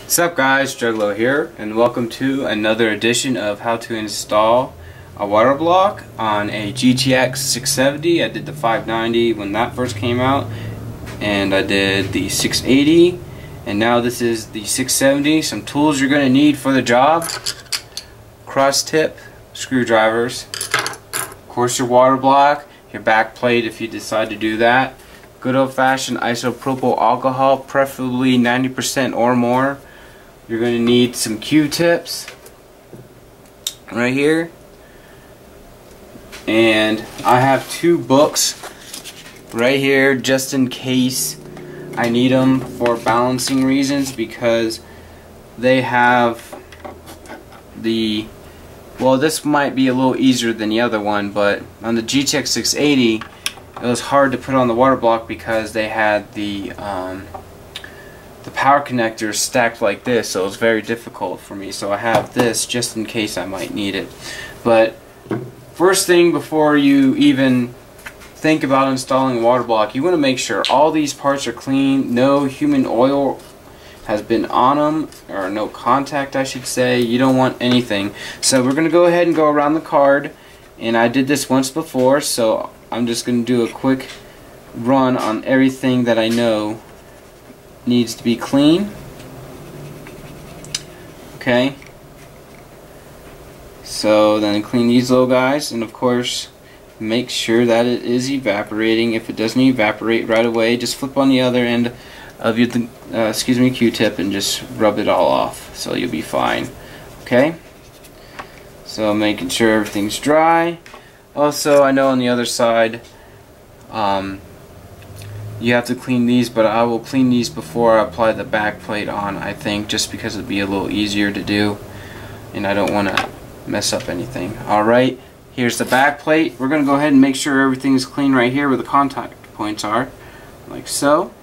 What's up guys, Juggalo here, and welcome to another edition of how to install a water block on a GTX670. I did the 590 when that first came out, and I did the 680, and now this is the 670. Some tools you're going to need for the job: cross tip, screwdrivers, of course your water block, your back plate if you decide to do that, good old-fashioned isopropyl alcohol, preferably 90% or more. You're going to need some Q-tips right here, and I have two books right here just in case I need them for balancing reasons, because they have the, well, this might be a little easier than the other one, but on the GTX 680 it was hard to put on the water block because they had the power connectors stacked like this, so it was very difficult for me. So I have this just in case I might need it. But first thing, before you even think about installing a water block, you want to make sure all these parts are clean, no human oil has been on them, or no contact I should say. You don't want anything. So we're going to go ahead and go around the card, and I did this once before, so I'm just going to do a quick run on everything that I know needs to be clean. Okay, so then clean these little guys, and of course make sure that it is evaporating. If it doesn't evaporate right away, just flip on the other end of your Q-tip and just rub it all off, so you'll be fine. Okay, so making sure everything's dry. Also, I know on the other side you have to clean these, but I will clean these before I apply the back plate on, I think, just because it'll be a little easier to do and I don't want to mess up anything. Alright, here's the back plate. We're going to go ahead and make sure everything's clean right here where the contact points are, like so.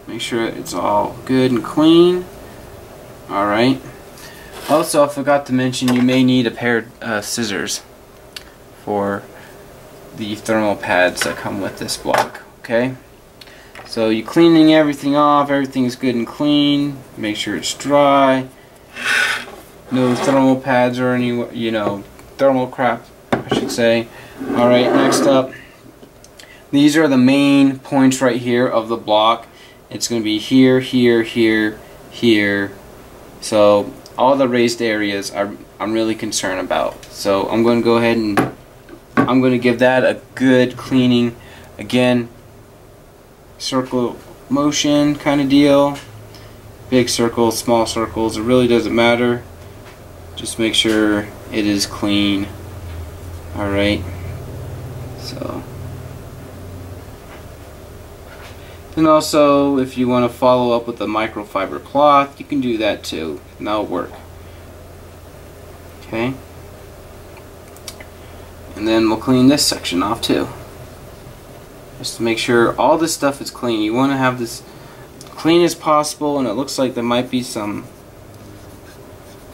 Make sure it's all good and clean. Alright, also I forgot to mention you may need a pair of scissors for the thermal pads that come with this block. Okay, so you're cleaning everything off, everything's good and clean, make sure it's dry, no thermal pads or any, thermal crap, I should say. Alright, next up, these are the main points right here of the block. It's going to be here, here, here, here. So all the raised areas I'm really concerned about. So I'm going to go ahead and I'm going to give that a good cleaning. Again, circle motion kind of deal, big circles, small circles, it really doesn't matter, just make sure it is clean. Alright, so, and also if you want to follow up with a microfiber cloth, you can do that too, and that'll work. Okay, and then we'll clean this section off too, just to make sure all this stuff is clean. You want to have this clean as possible, and it looks like there might be some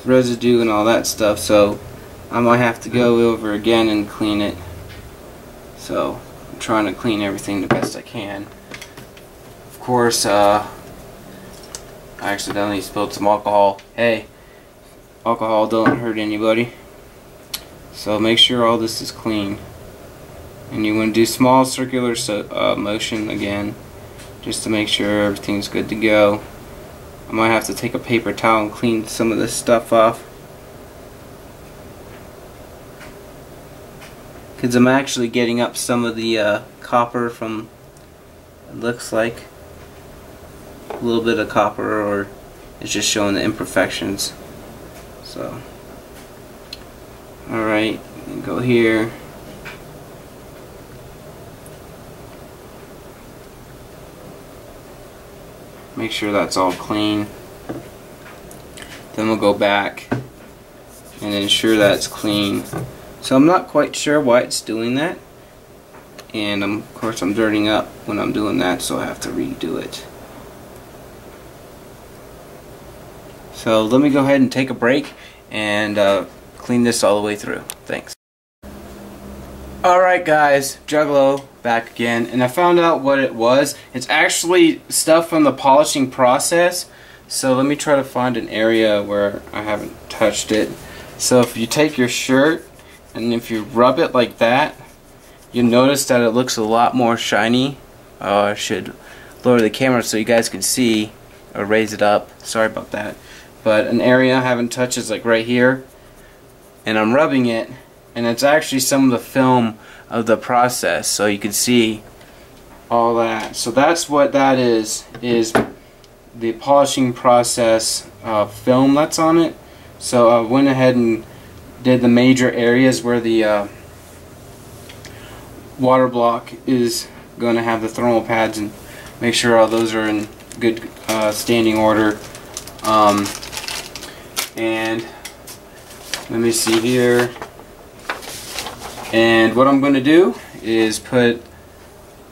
residue and all that stuff, so I might have to go over again and clean it. So I'm trying to clean everything the best I can. Of course, I accidentally spilled some alcohol. Hey, alcohol don't hurt anybody. So make sure all this is clean. And you want to do small circular motion again, just to make sure everything's good to go. I might have to take a paper towel and clean some of this stuff off, because I'm actually getting up some of the copper from, it looks like a little bit of copper, or it's just showing the imperfections. So alright, go here. Make sure that's all clean. Then we'll go back and ensure that's clean. So I'm not quite sure why it's doing that, and of course I'm dirtying up when I'm doing that, so I have to redo it. So let me go ahead and take a break and clean this all the way through. Thanks. Alright guys, Juggalo back again, and I found out what it was. It's actually stuff from the polishing process. So let me try to find an area where I haven't touched it. So if you take your shirt and if you rub it like that, you'll notice that it looks a lot more shiny. I should lower the camera so you guys can see, or raise it up. Sorry about that. But an area I haven't touched is like right here, and I'm rubbing it, and it's actually some of the film of the process, so you can see all that. So that's what that is the polishing process film that's on it. So I went ahead and did the major areas where the water block is going to have the thermal pads, and make sure all those are in good standing order. And let me see here. And what I'm going to do is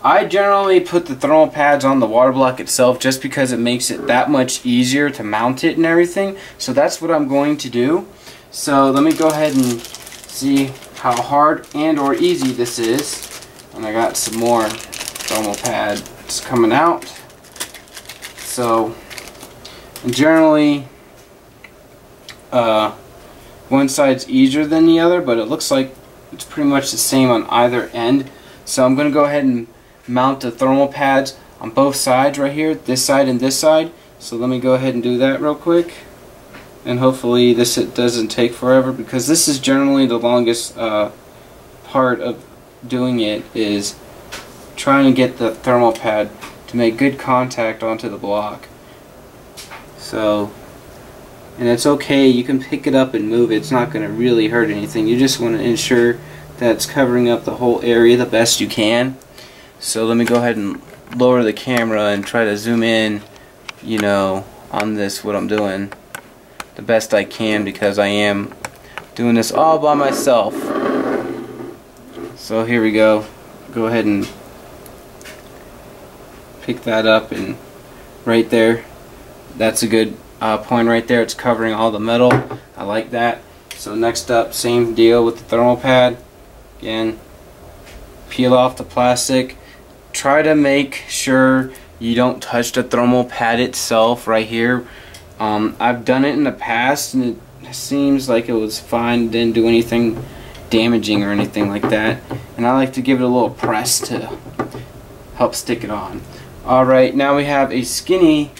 I generally put the thermal pads on the water block itself just because it makes it that much easier to mount it and everything. So that's what I'm going to do. So let me go ahead and see how hard and or easy this is. And I got some more thermal pads coming out. So generally one side's easier than the other, but it looks like it's pretty much the same on either end. So I'm going to go ahead and mount the thermal pads on both sides right here, this side and this side. So let me go ahead and do that real quick, and hopefully it doesn't take forever, because this is generally the longest part of doing it, is trying to get the thermal pad to make good contact onto the block. So, and it's okay, you can pick it up and move it. It's not going to really hurt anything. You just want to ensure that it's covering up the whole area the best you can. So let me go ahead and lower the camera and try to zoom in, you know, on this, what I'm doing the best I can, because I am doing this all by myself. So here we go. Go ahead and pick that up, and right there, that's a good point right there. It's covering all the metal. I like that. So next up, same deal with the thermal pad. Again, peel off the plastic. Try to make sure you don't touch the thermal pad itself right here. I've done it in the past and it seems like it was fine, didn't do anything damaging or anything like that, and I like to give it a little press to help stick it on. Alright, now we have a skinny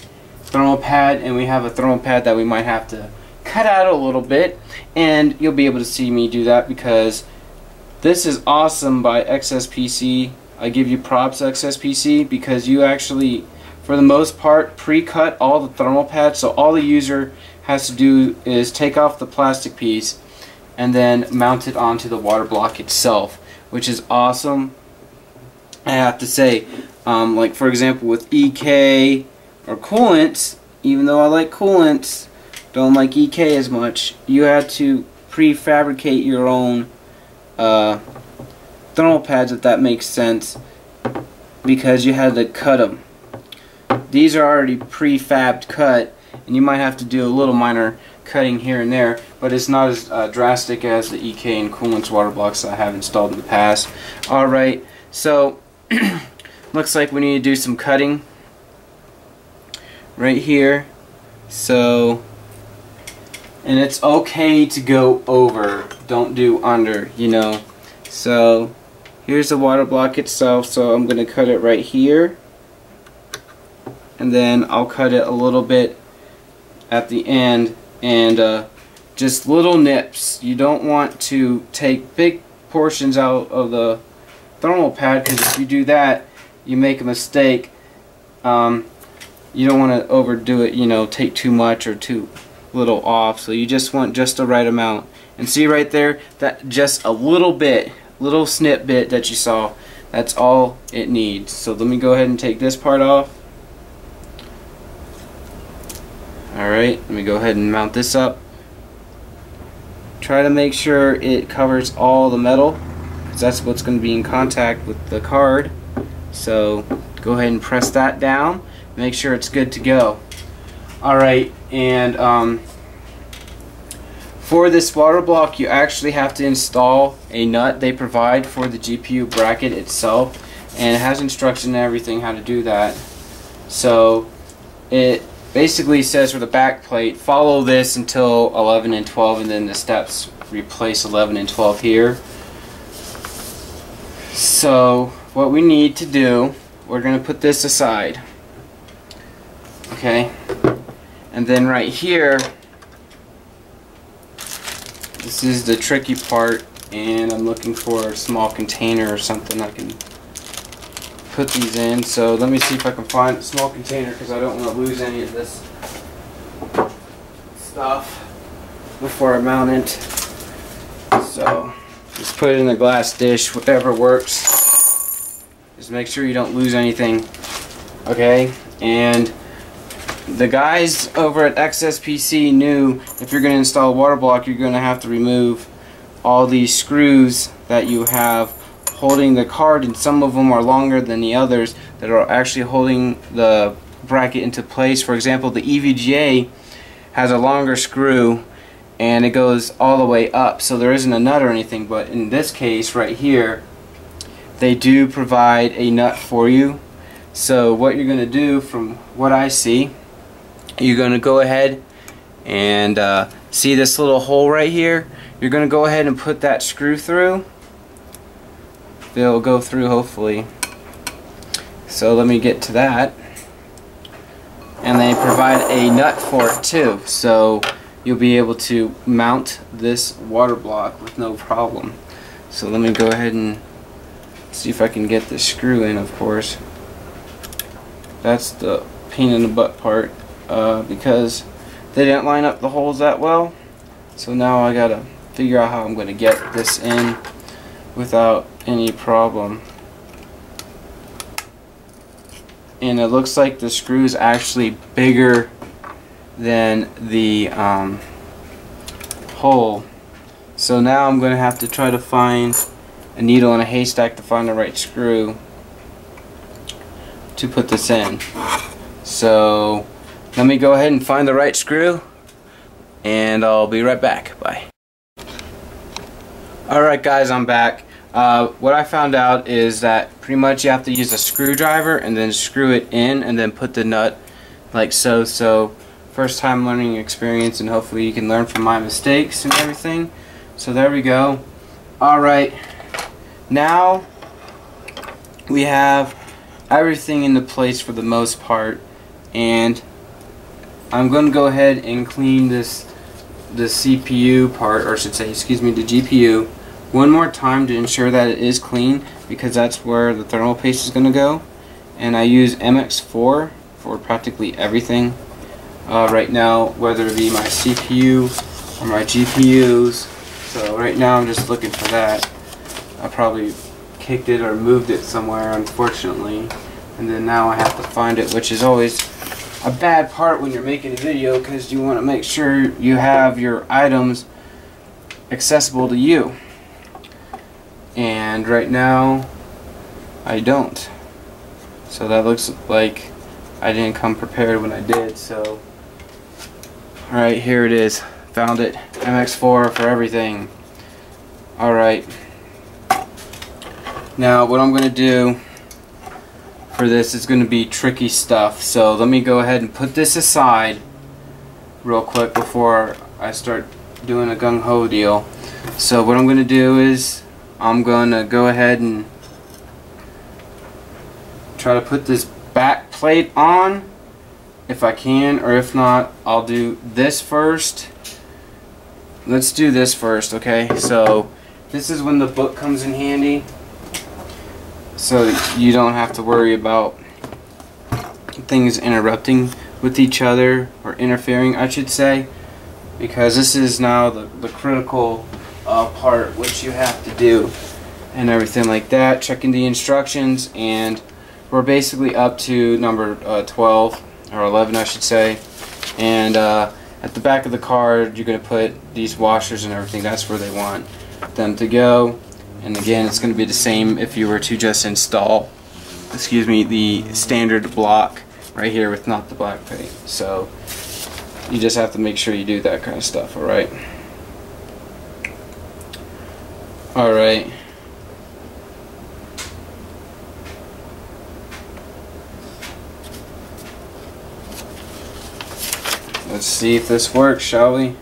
thermal pad, and we have a thermal pad that we might have to cut out a little bit, and you'll be able to see me do that because this is awesome by XSPC. I give you props, XSPC, because you actually, for the most part, pre-cut all the thermal pads, so all the user has to do is take off the plastic piece and then mount it onto the water block itself, which is awesome. I have to say, like for example with EK or coolants, even though I like coolants, don't like EK as much, you had to prefabricate your own thermal pads, if that makes sense, because you had to cut them. These are already prefabbed cut, and you might have to do a little minor cutting here and there, but it's not as drastic as the EK and coolants water blocks that I have installed in the past. Alright, so looks like we need to do some cutting right here. So, and it's okay to go over, don't do under, you know. So here's the water block itself, so I'm going to cut it right here, and then I'll cut it a little bit at the end, and just little nips. You don't want to take big portions out of the thermal pad, because if you do that you make a mistake. You don't want to overdo it, you know, take too much or too little off, so you just want just the right amount. And see right there, that just a little bit, little snip bit that you saw, that's all it needs. So let me go ahead and take this part off. Alright, let me go ahead and mount this up. Try to make sure it covers all the metal, because that's what's going to be in contact with the card. So go ahead and press that down, make sure it's good to go. Alright, and for this water block you actually have to install a nut they provide for the GPU bracket itself, and it has instruction and everything how to do that. So it basically says for the back plate, follow this until 11 and 12, and then the steps replace 11 and 12 here. So what we need to do, we're going to put this aside, okay, and then right here, this is the tricky part, and I'm looking for a small container or something I can put these in. So let me see if I can find a small container, because I don't want to lose any of this stuff before I mount it. So just put it in a glass dish, whatever works. Just make sure you don't lose anything, okay? And the guys over at XSPC knew if you're going to install a water block, you're going to have to remove all these screws that you have holding the card, and some of them are longer than the others that are actually holding the bracket into place. For example, the EVGA has a longer screw and it goes all the way up, so there isn't a nut or anything, but in this case right here they do provide a nut for you. So what you're going to do, from what I see, you're going to go ahead and see this little hole right here, you're going to go ahead and put that screw through. It'll go through, hopefully. So let me get to that. And they provide a nut for it too, so you'll be able to mount this water block with no problem. So let me go ahead and see if I can get the screw in. Of course, that's the pain in the butt part, because they didn't line up the holes that well. So now I gotta figure out how I'm going to get this in without any problem. And it looks like the screw is actually bigger than the hole. So now I'm going to have to try to find a needle in a haystack to find the right screw to put this in. So let me go ahead and find the right screw, and I'll be right back. Bye. Alright guys, I'm back. What I found out is that pretty much you have to use a screwdriver and then screw it in and then put the nut like so. So first time learning experience, and hopefully you can learn from my mistakes and everything. So there we go. Alright, now we have everything into place for the most part, and I'm going to go ahead and clean the CPU part, or I should say, excuse me, the GPU one more time to ensure that it is clean, because that's where the thermal paste is going to go. And I use MX4 for practically everything right now, whether it be my CPU or my GPUs. So right now I'm just looking for that. I probably kicked it or moved it somewhere, unfortunately, and then now I have to find it, which is always a bad part when you're making a video, because you want to make sure you have your items accessible to you. And right now I don't. So that looks like I didn't come prepared when I did. So alright, here it is. Found it. MX4 for everything. Alright. Now what I'm going to do for this is going to be tricky stuff. So let me go ahead and put this aside real quick before I start doing a gung-ho deal. So what I'm going to do is I'm going to go ahead and try to put this back plate on if I can, or if not, I'll do this first. Let's do this first, okay? So this is when the book comes in handy, so you don't have to worry about things interrupting with each other, or interfering, I should say, because this is now the critical part which you have to do and everything like that. Checking the instructions, and we're basically up to number 12 or 11, I should say. And at the back of the card you're going to put these washers and everything. That's where they want them to go. And again, it's going to be the same if you were to just install, excuse me, the standard block right here with not the black paint. So you just have to make sure you do that kind of stuff. Alright. Alright. Let's see if this works, shall we?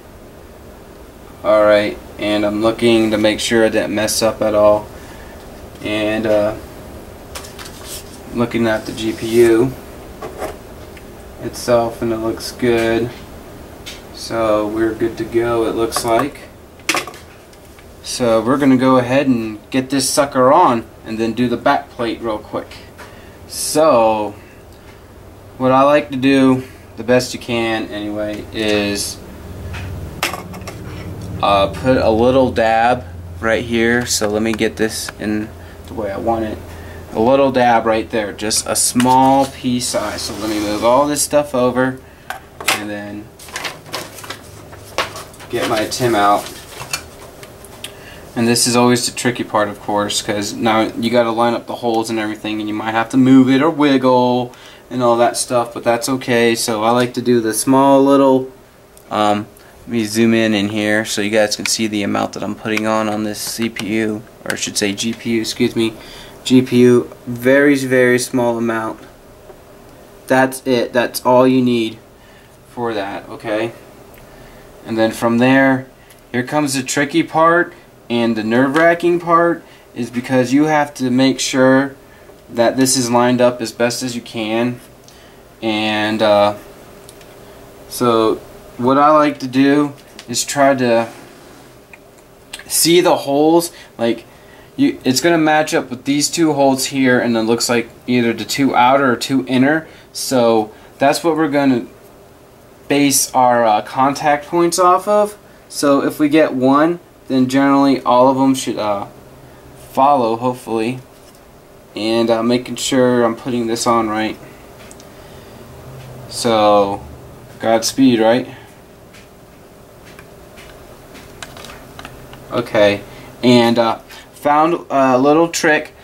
Alright, and I'm looking to make sure I didn't mess up at all. And looking at the GPU itself, and it looks good. So we're good to go, it looks like. So we're going to go ahead and get this sucker on and then do the back plate real quick. So what I like to do, the best you can anyway, is put a little dab right here. So let me get this in the way I want it. A little dab right there, just a small pea size. So let me move all this stuff over and then get my TIM out. And this is always the tricky part, of course, because now you got to line up the holes and everything, and you might have to move it or wiggle and all that stuff, but that's okay. So I like to do the small little, let me zoom in here so you guys can see the amount that I'm putting on this CPU, or I should say GPU, excuse me, GPU. Very, very small amount. That's it. That's all you need for that, okay? And then from there, here comes the tricky part. And the nerve-wracking part is because you have to make sure that this is lined up as best as you can. And so what I like to do is try to see the holes. Like it's going to match up with these two holes here, and it looks like either the two outer or two inner. So that's what we're going to base our contact points off of. So if we get one, then generally all of them should follow, hopefully. And making sure I'm putting this on right. So Godspeed, right? Okay, and found a little trick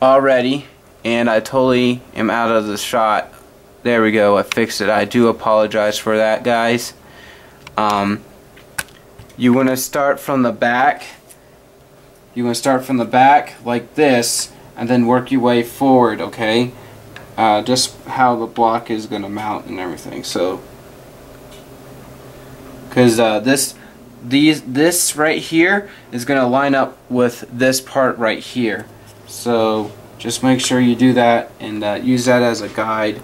already, and I totally am out of the shot. There we go, I fixed it. I do apologize for that, guys. You want to start from the back. You want to start from the back like this, and then work your way forward, okay? Just how the block is going to mount and everything. So, because this right here is going to line up with this part right here. So just make sure you do that, and use that as a guide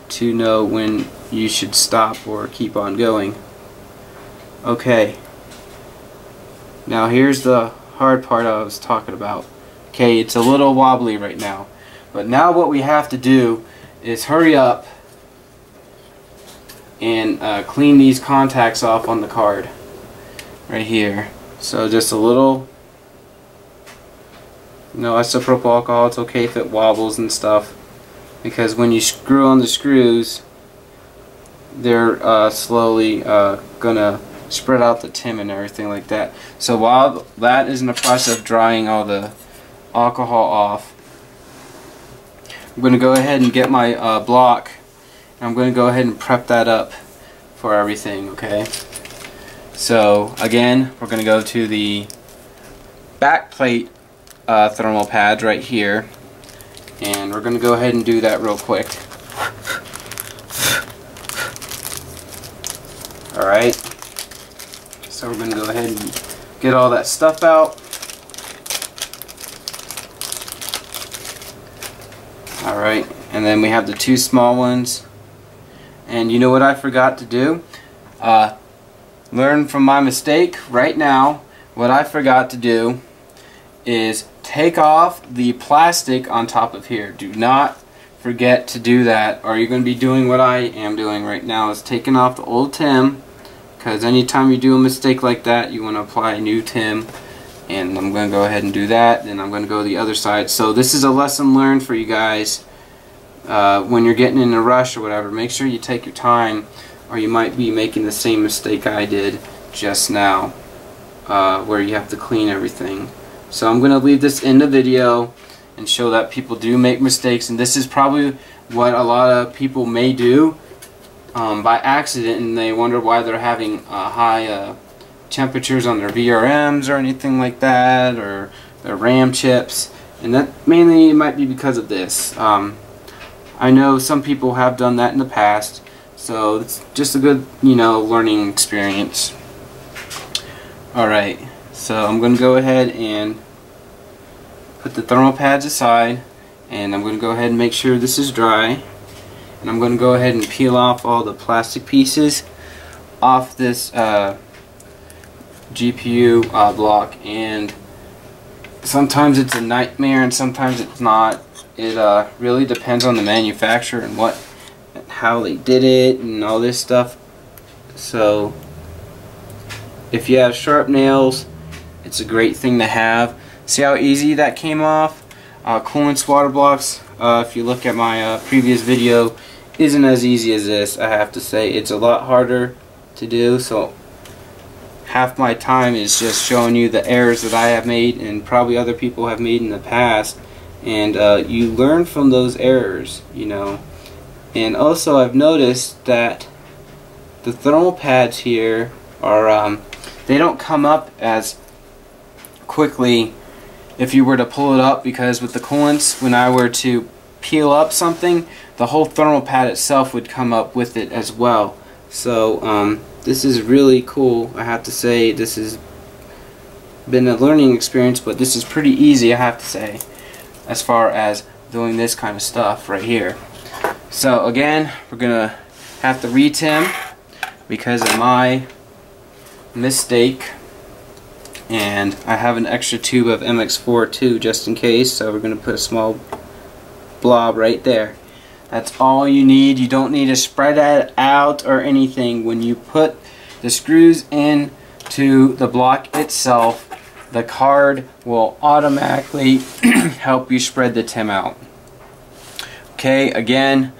to know when you should stop or keep on going. Okay. Now here's the hard part I was talking about. Okay, it's a little wobbly right now. But now what we have to do is hurry up and clean these contacts off on the card. Right here. So just a little, no isopropyl alcohol. It's okay if it wobbles and stuff. Because when you screw on the screws, they're slowly gonna spread out the TIM and everything like that. So while that is in the process of drying all the alcohol off, I'm going to go ahead and get my block, and I'm going to go ahead and prep that up for everything, okay? So again, we're going to go to the back plate thermal pads right here, and we're going to go ahead and do that real quick. Alright, so we're going to go ahead and get all that stuff out. Alright, and then we have the two small ones. And you know what I forgot to do? Learn from my mistake right now. What I forgot to do is take off the plastic on top of here. Do not forget to do that, or you're going to be doing what I am doing right now, is taking off the old TIM. Because anytime you do a mistake like that, you want to apply a new TIM. And I'm going to go ahead and do that. Then I'm going to go to the other side. So this is a lesson learned for you guys. When you're getting in a rush or whatever, make sure you take your time, or you might be making the same mistake I did just now, where you have to clean everything. So I'm going to leave this in the video and show that people do make mistakes, and this is probably what a lot of people may do by accident, and they wonder why they're having high temperatures on their VRMs or anything like that, or their RAM chips, and that mainly might be because of this. I know some people have done that in the past, So it's just a good, you know, learning experience. Alright, so I'm going to go ahead and put the thermal pads aside, and I'm going to go ahead and make sure this is dry, and I'm going to go ahead and peel off all the plastic pieces off this GPU block. And sometimes it's a nightmare and sometimes it's not. It really depends on the manufacturer and how they did it and all this stuff. So if you have sharp nails, it's a great thing to have. See how easy that came off? Coolant's water blocks, if you look at my previous video, isn't as easy as this. I have to say, it's a lot harder to do. So half my time is just showing you the errors that I have made and probably other people have made in the past, and you learn from those errors, you know. And also I've noticed that the thermal pads here are they don't come up as quickly if you were to pull it up, because with the coolants, when I were to peel up something, the whole thermal pad itself would come up with it as well. So this is really cool. I have to say, this has been a learning experience, but this is pretty easy, I have to say, as far as doing this kind of stuff right here. So again, we're gonna have to retim because of my mistake, and I have an extra tube of MX4 too, just in case. So we're gonna put a small blob right there. That's all you need. You don't need to spread that out or anything. When you put the screws in to the block itself, the card will automatically help you spread the tim out. Okay, again,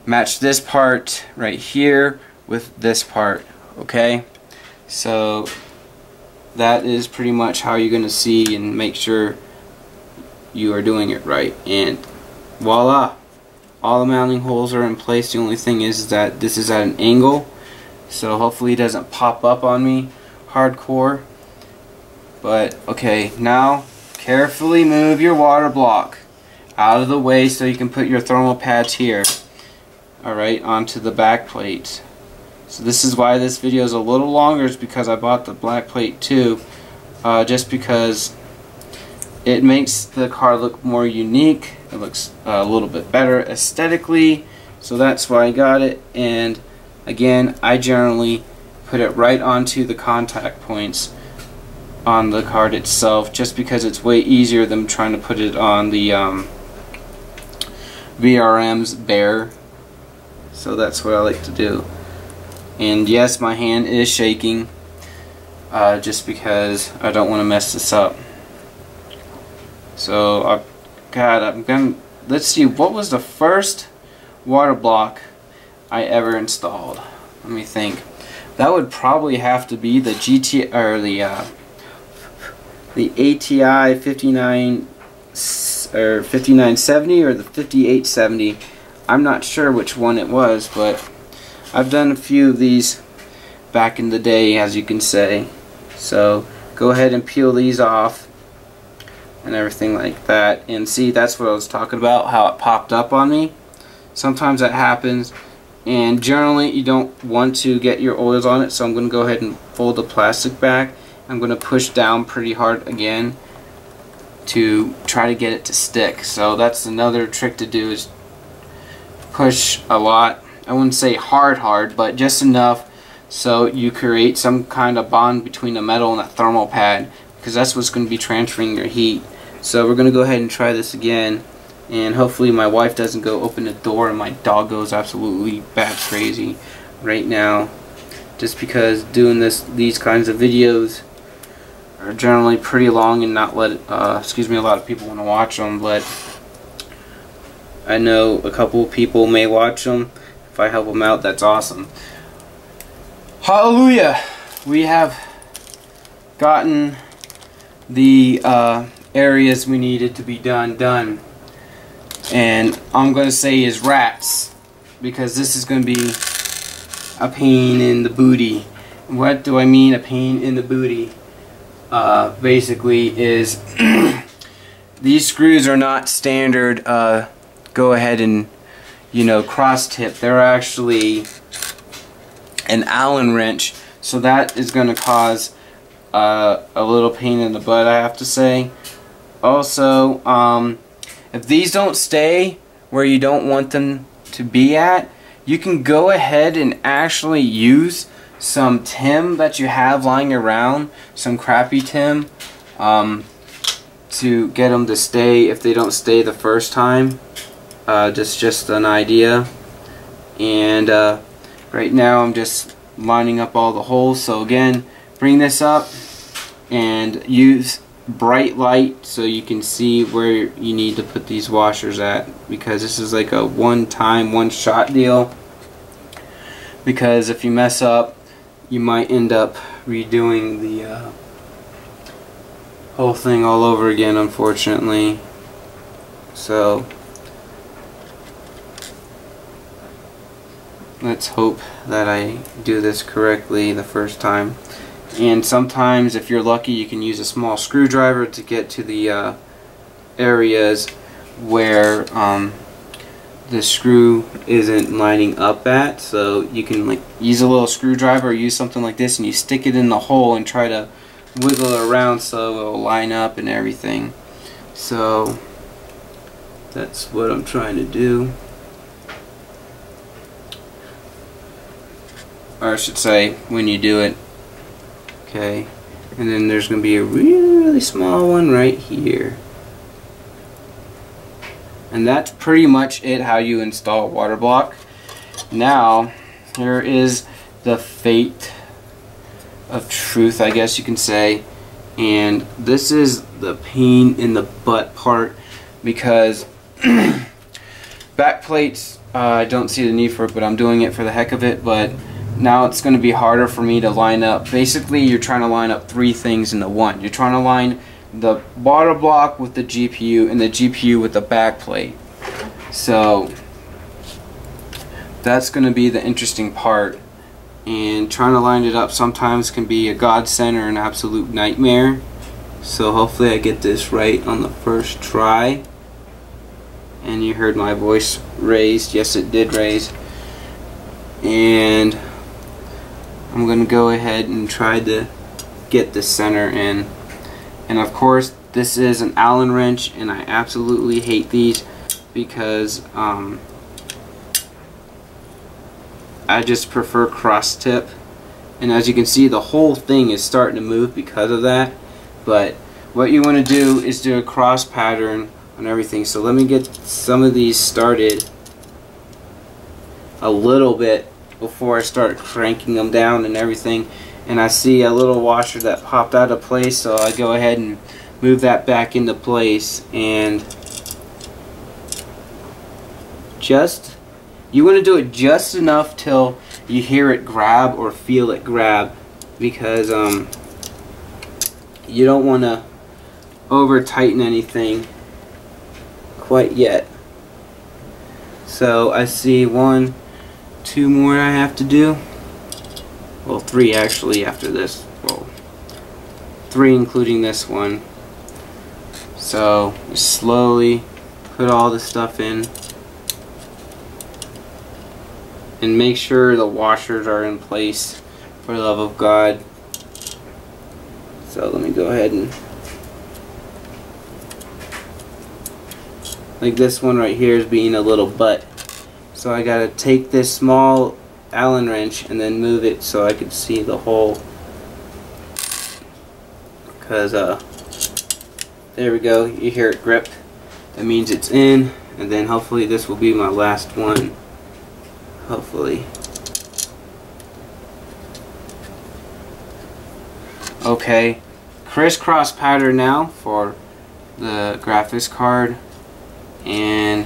match this part right here with this part. Okay, so that is pretty much how you're going to see and make sure you are doing it right. And voila, all the mounting holes are in place. The only thing is that this is at an angle, so hopefully it doesn't pop up on me hardcore. But okay, now carefully move your water block out of the way so you can put your thermal pads here, alright, onto the back plate. So this is why this video is a little longer, is because I bought the black plate too, just because it makes the car look more unique. It looks a little bit better aesthetically, so that's why I got it. And again, I generally put it right onto the contact points on the card itself, just because it's way easier than trying to put it on the VRM's bare. So that's what I like to do. And yes, my hand is shaking, just because I don't want to mess this up. So let's see, what was the first water block I ever installed? Let me think. That would probably have to be the GT or the ATI 5970 or the 5870. I'm not sure which one it was, but I've done a few of these back in the day, as you can say. So go ahead and peel these off and everything like that, and see, that's what I was talking about, how it popped up on me. Sometimes that happens, and generally you don't want to get your oils on it, so I'm going to go ahead and fold the plastic back. I'm going to push down pretty hard again to try to get it to stick. So that's another trick to do, is push a lot. I wouldn't say hard, but just enough so you create some kind of bond between the metal and the thermal pad, because that's what's going to be transferring your heat. So we're going to go ahead and try this again, and hopefully my wife doesn't go open the door and my dog goes absolutely bat crazy right now, just because doing these kinds of videos are generally pretty long and not a lot of people want to watch them, but I know a couple of people may watch them. If I help them out, that's awesome. Hallelujah! We have gotten the areas we needed to be done, and I'm going to say is rats, because this is going to be a pain in the booty. What do I mean, a pain in the booty? Basically is these screws are not standard go ahead and you know, cross tip. They're actually an Allen wrench, so that is going to cause a little pain in the butt, I have to say. Also, if these don't stay where you don't want them to be at, you can go ahead and actually use some TIM that you have lying around, some crappy TIM, to get them to stay if they don't stay the first time. Just an idea. And right now I'm just lining up all the holes. So again, bring this up and use bright light so you can see where you need to put these washers at, because this is like a one-time, one-shot deal. Because if you mess up, you might end up redoing the whole thing all over again, unfortunately. So let's hope that I do this correctly the first time. And sometimes, if you're lucky, you can use a small screwdriver to get to the areas where the screw isn't lining up at. So you can like use a little screwdriver or use something like this, and you stick it in the hole and try to wiggle it around so it'll line up and everything. So that's what I'm trying to do. Or I should say, when you do it. Okay, and then there's going to be a really small one right here. And that's pretty much it, how you install a water block. Now, here is the fate of truth, I guess you can say. And this is the pain in the butt part, because backplates, I don't see the need for it, but I'm doing it for the heck of it. But now it's going to be harder for me to line up. Basically, you're trying to line up three things into one. You're trying to line the water block with the GPU and the GPU with the backplate. So that's going to be the interesting part. And trying to line it up sometimes can be a godsend or an absolute nightmare. So hopefully I get this right on the first try. And you heard my voice raised. Yes, it did raise. And I'm going to go ahead and try to get the center in. And of course, this is an Allen wrench, and I absolutely hate these because I just prefer cross tip. And as you can see, the whole thing is starting to move because of that. But what you want to do is do a cross pattern on everything. So let me get some of these started a little bit before I start cranking them down and everything. And I see a little washer that popped out of place, so I go ahead and move that back into place. And you want to do it just enough till you hear it grab or feel it grab, because you don't want to over tighten anything quite yet. So I see 1, 2 more I have to do. Well, 3 actually after this. Well, 3 including this one. So slowly put all the stuff in and make sure the washers are in place, for the love of God. So let me go ahead and, like this one right here is being a little butt. So I gotta take this small Allen wrench and then move it so I can see the hole. Because there we go, you hear it grip. That means it's in, and then hopefully this will be my last one. Hopefully. Okay, crisscross pattern now for the graphics card, and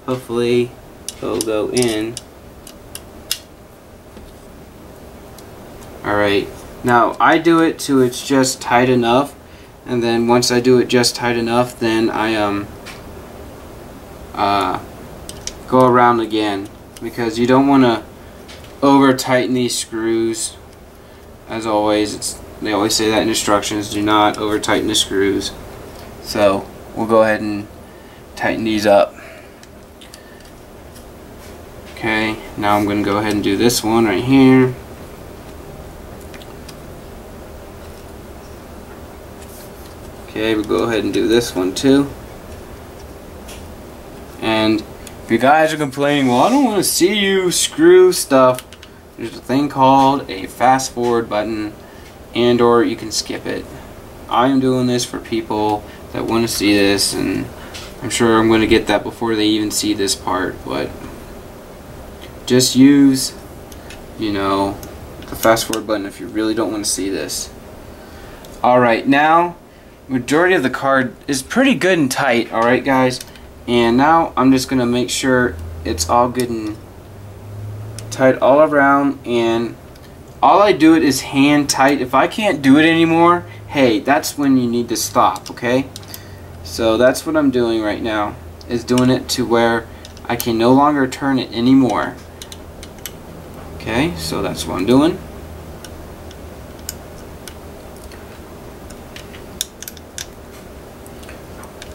hopefully it'll go in. Alright, now I do it till it's just tight enough, and then once I do it just tight enough, then I go around again, because you don't want to over tighten these screws. As always, they always say that in instructions, do not over tighten the screws. So we'll go ahead and tighten these up. Okay, now I'm going to go ahead and do this one right here. Okay, we'll go ahead and do this one too. And if you guys are complaining, well, I don't want to see you screw stuff, there's a thing called a fast forward button, and or you can skip it. I'm doing this for people that want to see this, and I'm sure I'm going to get that before they even see this part, but just use, you know, the fast forward button if you really don't want to see this. Alright, now majority of the card is pretty good and tight, alright guys, and now I'm just gonna make sure it's all good and tight all around, and all I do it is hand tight. If I can't do it anymore, hey, that's when you need to stop, okay? So that's what I'm doing right now, is doing it to where I can no longer turn it anymore. Okay, so that's what I'm doing.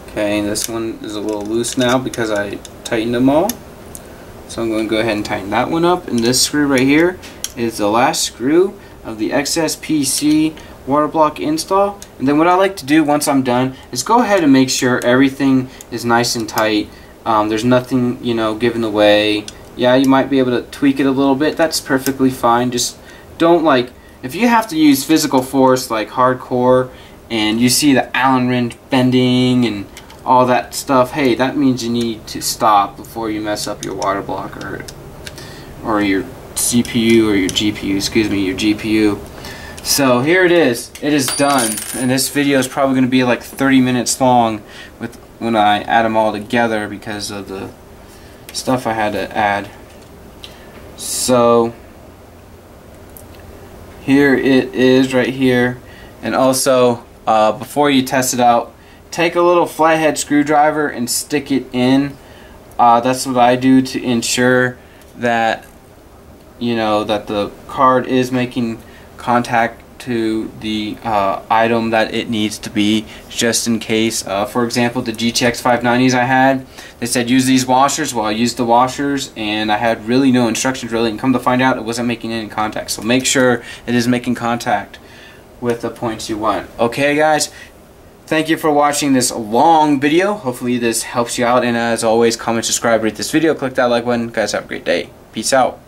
Okay, this one is a little loose now because I tightened them all. So I'm going to go ahead and tighten that one up. And this screw right here is the last screw of the XSPC water block install. And then what I like to do once I'm done is go ahead and make sure everything is nice and tight. There's nothing, you know, giving away. Yeah, you might be able to tweak it a little bit. That's perfectly fine. Just don't, like, if you have to use physical force like hardcore and you see the Allen wrench bending and all that stuff, hey, that means you need to stop before you mess up your water block or your CPU or your GPU, excuse me, your GPU. So here it is done, and this video is probably going to be like 30 minutes long with when I add them all together because of the stuff I had to add. So here it is right here, and also before you test it out, take a little flathead screwdriver and stick it in. That's what I do to ensure that, you know, that the card is making contact to the item that it needs to be, just in case. For example, the GTX590s I had, they said use these washers. Well, I used the washers and I had really no instructions really, and come to find out it wasn't making any contact. So make sure it is making contact with the points you want. Okay guys, thank you for watching this long video. Hopefully this helps you out, and as always, comment, subscribe, rate this video, click that like button. Guys, have a great day. Peace out.